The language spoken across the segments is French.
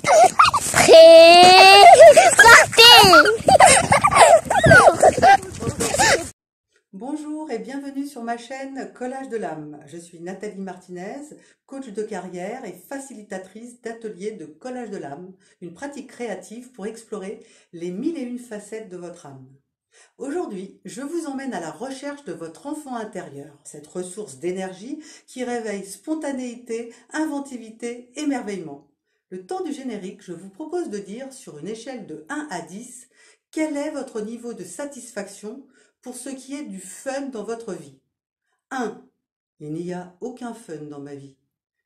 C'est parti! Bonjour et bienvenue sur ma chaîne Collage de l'âme. Je suis Nathalie Martinez, coach de carrière et facilitatrice d'ateliers de collage de l'âme, une pratique créative pour explorer les 1001 facettes de votre âme. Aujourd'hui, je vous emmène à la recherche de votre enfant intérieur, cette ressource d'énergie qui réveille spontanéité, inventivité, émerveillement. Le temps du générique, je vous propose de dire sur une échelle de 1 à 10, quel est votre niveau de satisfaction pour ce qui est du fun dans votre vie. 1. Il n'y a aucun fun dans ma vie.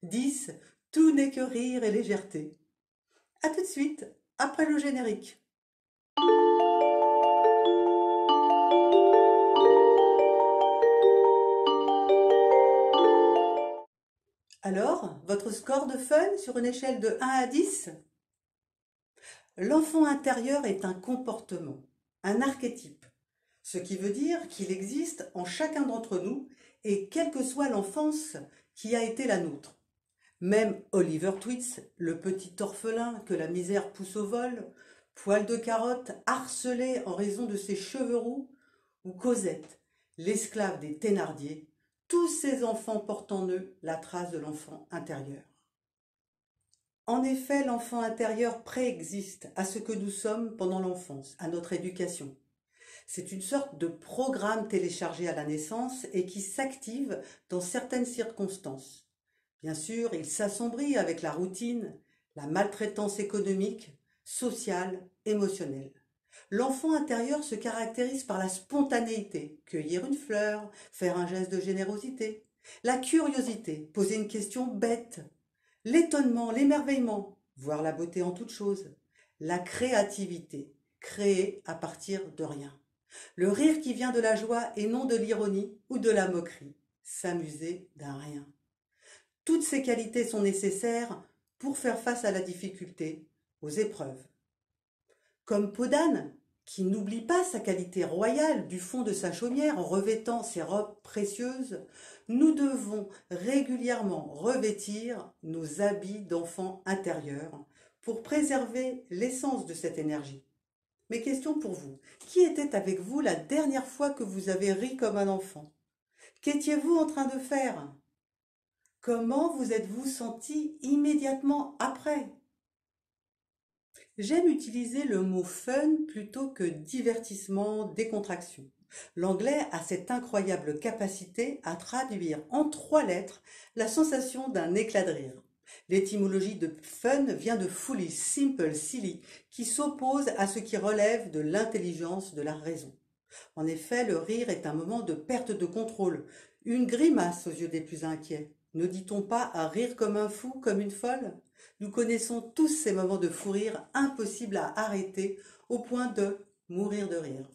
10. Tout n'est que rire et légèreté. A tout de suite, après le générique. Alors, votre score de fun sur une échelle de 1 à 10? L'enfant intérieur est un comportement, un archétype. Ce qui veut dire qu'il existe en chacun d'entre nous et quelle que soit l'enfance qui a été la nôtre. Même Oliver Twist, le petit orphelin que la misère pousse au vol, Poil de carotte harcelé en raison de ses cheveux roux, ou Cosette, l'esclave des Thénardier, tous ces enfants portent en eux la trace de l'enfant intérieur. En effet, l'enfant intérieur préexiste à ce que nous sommes pendant l'enfance, à notre éducation. C'est une sorte de programme téléchargé à la naissance et qui s'active dans certaines circonstances. Bien sûr, il s'assombrit avec la routine, la maltraitance économique, sociale, émotionnelle. L'enfant intérieur se caractérise par la spontanéité, cueillir une fleur, faire un geste de générosité, la curiosité, poser une question bête, l'étonnement, l'émerveillement, voir la beauté en toute chose, la créativité, créer à partir de rien. Le rire qui vient de la joie et non de l'ironie ou de la moquerie. S'amuser d'un rien. Toutes ces qualités sont nécessaires pour faire face à la difficulté, aux épreuves. Comme Podane, qui n'oublie pas sa qualité royale du fond de sa chaumière en revêtant ses robes précieuses, nous devons régulièrement revêtir nos habits d'enfant intérieur pour préserver l'essence de cette énergie. Mes questions pour vous. Qui était avec vous la dernière fois que vous avez ri comme un enfant? Qu'étiez-vous en train de faire? Comment vous êtes-vous senti immédiatement après? J'aime utiliser le mot fun plutôt que divertissement, décontraction. L'anglais a cette incroyable capacité à traduire en 3 lettres la sensation d'un éclat de rire. L'étymologie de fun vient de foolish, simple, silly, qui s'oppose à ce qui relève de l'intelligence, de la raison. En effet, le rire est un moment de perte de contrôle, une grimace aux yeux des plus inquiets. Ne dit-on pas à rire comme un fou, comme une folle? Nous connaissons tous ces moments de fou rire impossibles à arrêter au point de mourir de rire.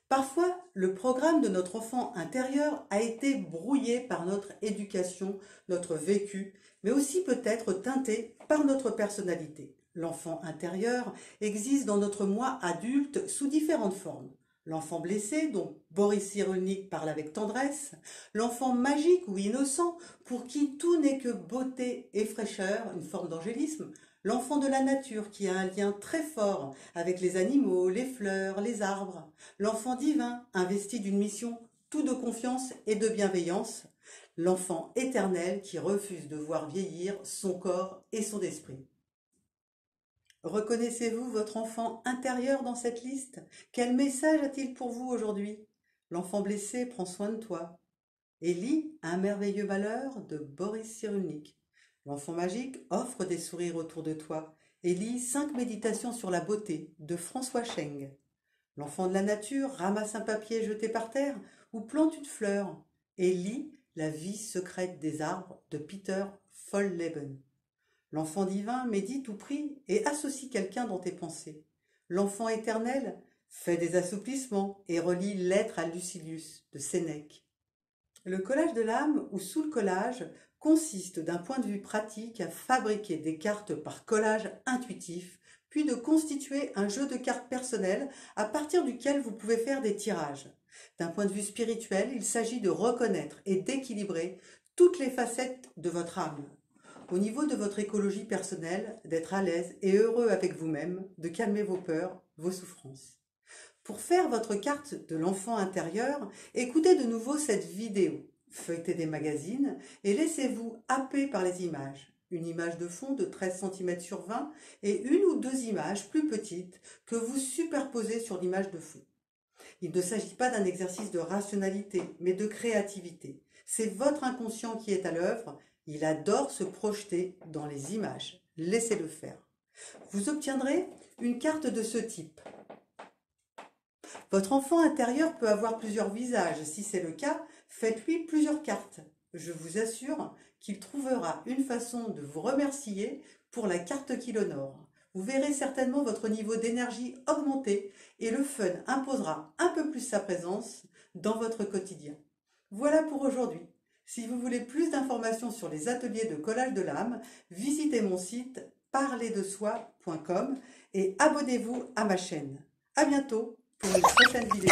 Parfois, le programme de notre enfant intérieur a été brouillé par notre éducation, notre vécu, mais aussi peut-être teinté par notre personnalité. L'enfant intérieur existe dans notre moi adulte sous différentes formes. L'enfant blessé, dont Boris Cyrulnik parle avec tendresse, l'enfant magique ou innocent, pour qui tout n'est que beauté et fraîcheur, une forme d'angélisme, l'enfant de la nature qui a un lien très fort avec les animaux, les fleurs, les arbres, l'enfant divin investi d'une mission tout de confiance et de bienveillance, l'enfant éternel qui refuse de voir vieillir son corps et son esprit. Reconnaissez-vous votre enfant intérieur dans cette liste? Quel message a-t-il pour vous aujourd'hui? L'enfant blessé prend soin de toi. Élie, un merveilleux malheur de Boris Cyrulnik. L'enfant magique offre des sourires autour de toi et lit 5 méditations sur la beauté de François Cheng. L'enfant de la nature ramasse un papier jeté par terre ou plante une fleur et lit La vie secrète des arbres de Peter Folleben. L'enfant divin médite ou prie et associe quelqu'un dans tes pensées. L'enfant éternel fait des assouplissements et relit Lettres à Lucilius de Sénèque. Le collage de l'âme ou sous le collage consiste d'un point de vue pratique à fabriquer des cartes par collage intuitif, puis de constituer un jeu de cartes personnel à partir duquel vous pouvez faire des tirages. D'un point de vue spirituel, il s'agit de reconnaître et d'équilibrer toutes les facettes de votre âme. au niveau de votre écologie personnelle, d'être à l'aise et heureux avec vous-même, de calmer vos peurs, vos souffrances. Pour faire votre carte de l'enfant intérieur, écoutez de nouveau cette vidéo, feuilletez des magazines et laissez-vous happer par les images. Une image de fond de 13 cm sur 20 et une ou deux images plus petites que vous superposez sur l'image de fond. Il ne s'agit pas d'un exercice de rationalité, mais de créativité. C'est votre inconscient qui est à l'œuvre. Il adore se projeter dans les images. Laissez-le faire. Vous obtiendrez une carte de ce type. Votre enfant intérieur peut avoir plusieurs visages. Si c'est le cas, faites-lui plusieurs cartes. Je vous assure qu'il trouvera une façon de vous remercier pour la carte qui l'honore. Vous verrez certainement votre niveau d'énergie augmenter et le fun imposera un peu plus sa présence dans votre quotidien. Voilà pour aujourd'hui. Si vous voulez plus d'informations sur les ateliers de collage de l'âme, visitez mon site parlerdesoi.com et abonnez-vous à ma chaîne. À bientôt pour une prochaine vidéo.